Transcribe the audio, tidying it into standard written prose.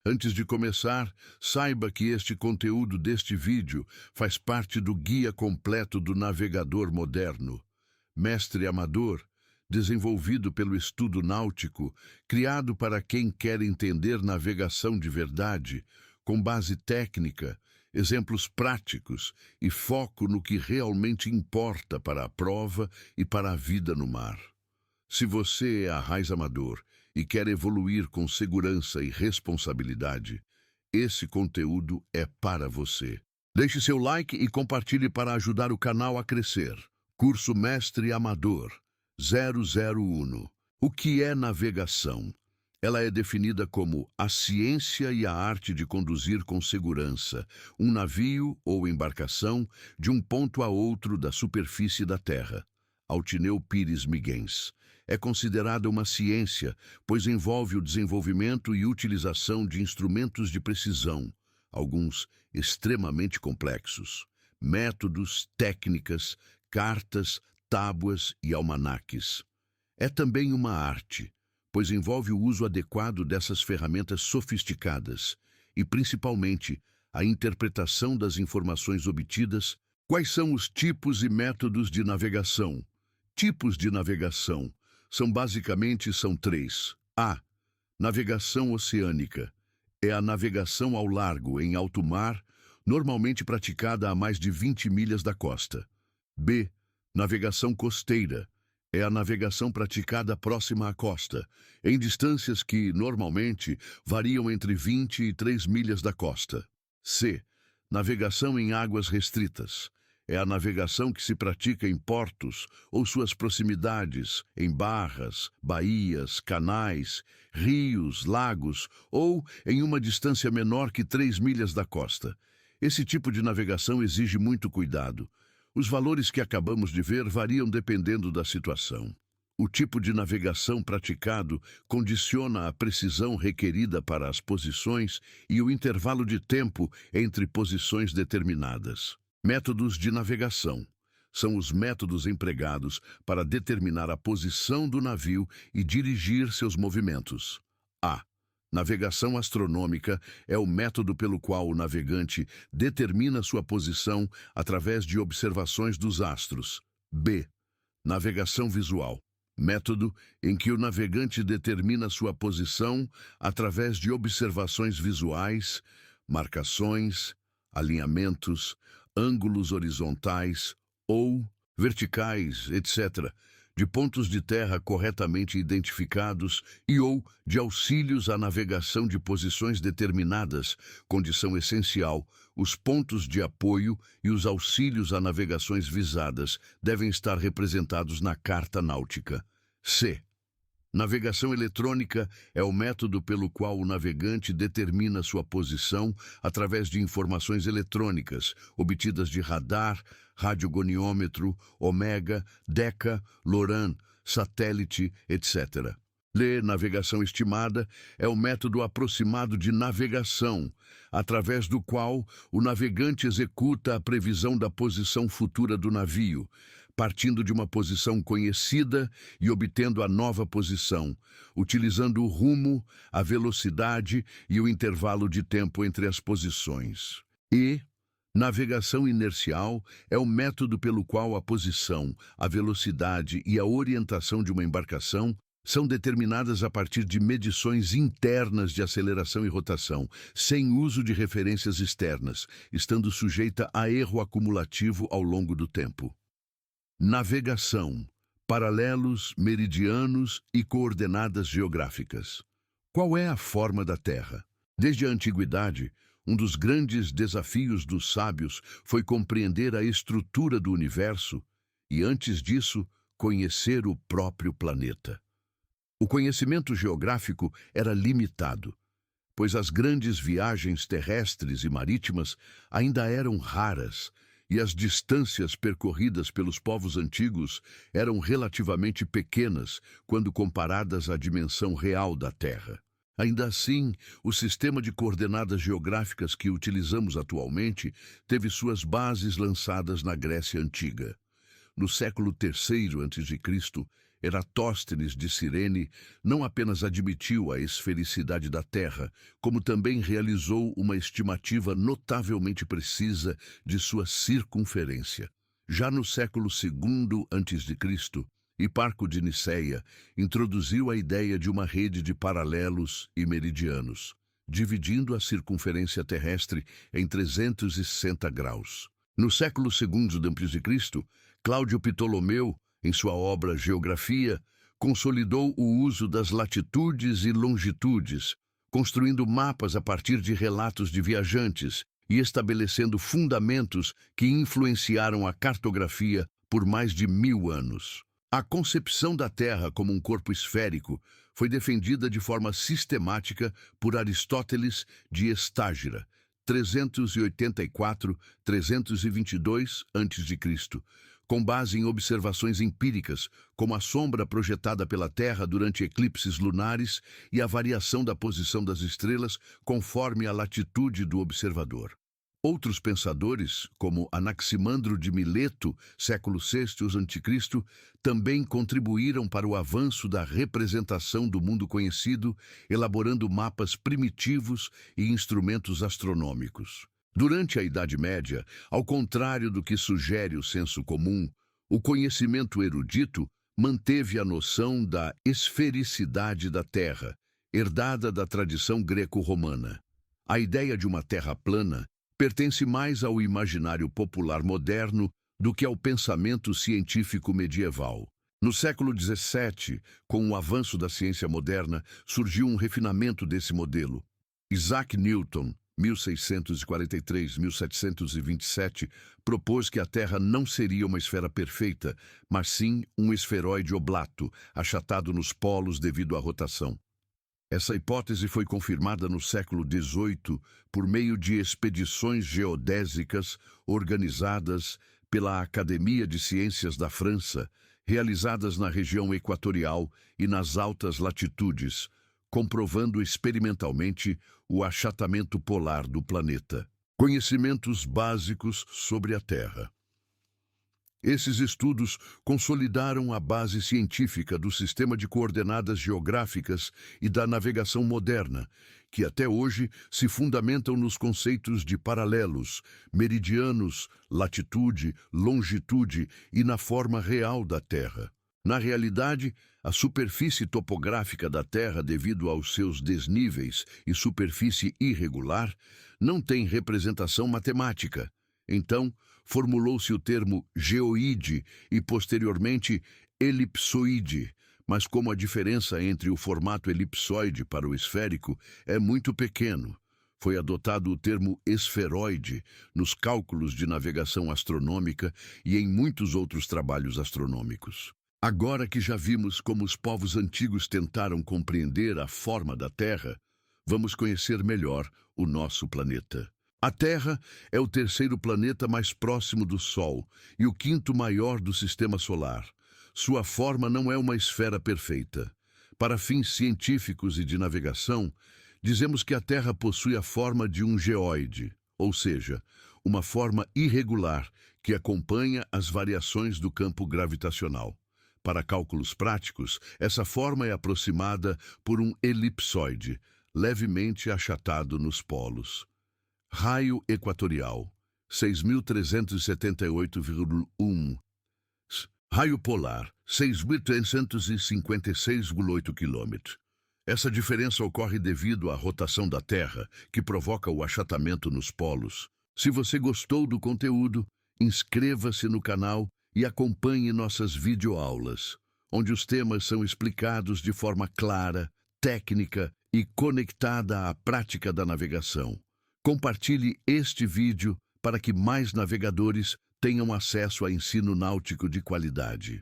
Antes de começar, saiba que este conteúdo deste vídeo faz parte do Guia Completo do Navegador Moderno, Mestre Amador, desenvolvido pelo Estudo Náutico, criado para quem quer entender navegação de verdade, com base técnica, exemplos práticos e foco no que realmente importa para a prova e para a vida no mar. Se você é arraiz-amador e quer evoluir com segurança e responsabilidade, esse conteúdo é para você. Deixe seu like e compartilhe para ajudar o canal a crescer. Curso Mestre Amador 001. O que é navegação? Ela é definida como a ciência e a arte de conduzir com segurança um navio ou embarcação de um ponto a outro da superfície da Terra. Altineu Pires Miguens. É considerada uma ciência, pois envolve o desenvolvimento e utilização de instrumentos de precisão, alguns extremamente complexos, métodos, técnicas, cartas, tábuas e almanaques. É também uma arte, pois envolve o uso adequado dessas ferramentas sofisticadas e, principalmente, a interpretação das informações obtidas. Quais são os tipos e métodos de navegação? Tipos de navegação são três. A. Navegação oceânica. É a navegação ao largo, em alto mar, normalmente praticada a mais de 20 milhas da costa. B. Navegação costeira. É a navegação praticada próxima à costa, em distâncias que, normalmente, variam entre 20 e 3 milhas da costa. C. Navegação em águas restritas. É a navegação que se pratica em portos ou suas proximidades, em barras, baías, canais, rios, lagos ou em uma distância menor que 3 milhas da costa. Esse tipo de navegação exige muito cuidado. Os valores que acabamos de ver variam dependendo da situação. O tipo de navegação praticado condiciona a precisão requerida para as posições e o intervalo de tempo entre posições determinadas. Métodos de navegação são os métodos empregados para determinar a posição do navio e dirigir seus movimentos. A. Navegação astronômica é o método pelo qual o navegante determina sua posição através de observações dos astros. B. Navegação visual. Método em que o navegante determina sua posição através de observações visuais, marcações, alinhamentos, ângulos horizontais ou verticais, etc., de pontos de terra corretamente identificados e ou de auxílios à navegação de posições determinadas, condição essencial. Os pontos de apoio e os auxílios a navegações visadas devem estar representados na Carta Náutica. C. Navegação eletrônica é o método pelo qual o navegante determina sua posição através de informações eletrônicas, obtidas de radar, radiogoniômetro, Omega, Deca, LORAN, satélite, etc. D. Navegação estimada é o método aproximado de navegação, através do qual o navegante executa a previsão da posição futura do navio, partindo de uma posição conhecida e obtendo a nova posição, utilizando o rumo, a velocidade e o intervalo de tempo entre as posições. E navegação inercial é o método pelo qual a posição, a velocidade e a orientação de uma embarcação são determinadas a partir de medições internas de aceleração e rotação, sem uso de referências externas, estando sujeita a erro acumulativo ao longo do tempo. Navegação, paralelos, meridianos e coordenadas geográficas. Qual é a forma da Terra? Desde a antiguidade, um dos grandes desafios dos sábios foi compreender a estrutura do universo e, antes disso, conhecer o próprio planeta. O conhecimento geográfico era limitado, pois as grandes viagens terrestres e marítimas ainda eram raras e as distâncias percorridas pelos povos antigos eram relativamente pequenas quando comparadas à dimensão real da Terra. Ainda assim, o sistema de coordenadas geográficas que utilizamos atualmente teve suas bases lançadas na Grécia Antiga. No século III a.C., Eratóstenes de Cirene não apenas admitiu a esfericidade da Terra, como também realizou uma estimativa notavelmente precisa de sua circunferência. Já no século II a.C., Hiparco de Niceia introduziu a ideia de uma rede de paralelos e meridianos, dividindo a circunferência terrestre em 360 graus. No século II d.C., Cláudio Ptolomeu, em sua obra Geografia, consolidou o uso das latitudes e longitudes, construindo mapas a partir de relatos de viajantes e estabelecendo fundamentos que influenciaram a cartografia por mais de 1000 anos. A concepção da Terra como um corpo esférico foi defendida de forma sistemática por Aristóteles de Estágira, 384-322 a.C., com base em observações empíricas, como a sombra projetada pela Terra durante eclipses lunares e a variação da posição das estrelas conforme a latitude do observador. Outros pensadores, como Anaximandro de Mileto, século VI a.C., também contribuíram para o avanço da representação do mundo conhecido, elaborando mapas primitivos e instrumentos astronômicos. Durante a Idade Média, ao contrário do que sugere o senso comum, o conhecimento erudito manteve a noção da esfericidade da Terra, herdada da tradição greco-romana. A ideia de uma Terra plana pertence mais ao imaginário popular moderno do que ao pensamento científico medieval. No século XVII, com o avanço da ciência moderna, surgiu um refinamento desse modelo. Isaac Newton, 1643-1727, propôs que a Terra não seria uma esfera perfeita, mas sim um esferoide oblato, achatado nos polos devido à rotação. Essa hipótese foi confirmada no século XVIII por meio de expedições geodésicas organizadas pela Academia de Ciências da França, realizadas na região equatorial e nas altas latitudes, comprovando experimentalmente o achatamento polar do planeta. Conhecimentos básicos sobre a Terra. Esses estudos consolidaram a base científica do sistema de coordenadas geográficas e da navegação moderna, que até hoje se fundamentam nos conceitos de paralelos, meridianos, latitude, longitude e na forma real da Terra. Na realidade, a superfície topográfica da Terra, devido aos seus desníveis e superfície irregular, não tem representação matemática. Então, formulou-se o termo geoide e, posteriormente, elipsoide, mas como a diferença entre o formato elipsoide para o esférico é muito pequeno, foi adotado o termo esferoide nos cálculos de navegação astronômica e em muitos outros trabalhos astronômicos. Agora que já vimos como os povos antigos tentaram compreender a forma da Terra, vamos conhecer melhor o nosso planeta. A Terra é o terceiro planeta mais próximo do Sol e o quinto maior do Sistema Solar. Sua forma não é uma esfera perfeita. Para fins científicos e de navegação, dizemos que a Terra possui a forma de um geoide, ou seja, uma forma irregular que acompanha as variações do campo gravitacional. Para cálculos práticos, essa forma é aproximada por um elipsoide, levemente achatado nos polos. Raio equatorial, 6.378,1. Raio polar, 6.356,8 km. Essa diferença ocorre devido à rotação da Terra, que provoca o achatamento nos polos. Se você gostou do conteúdo, inscreva-se no canal e acompanhe nossas videoaulas, onde os temas são explicados de forma clara, técnica e conectada à prática da navegação. Compartilhe este vídeo para que mais navegadores tenham acesso a ensino náutico de qualidade.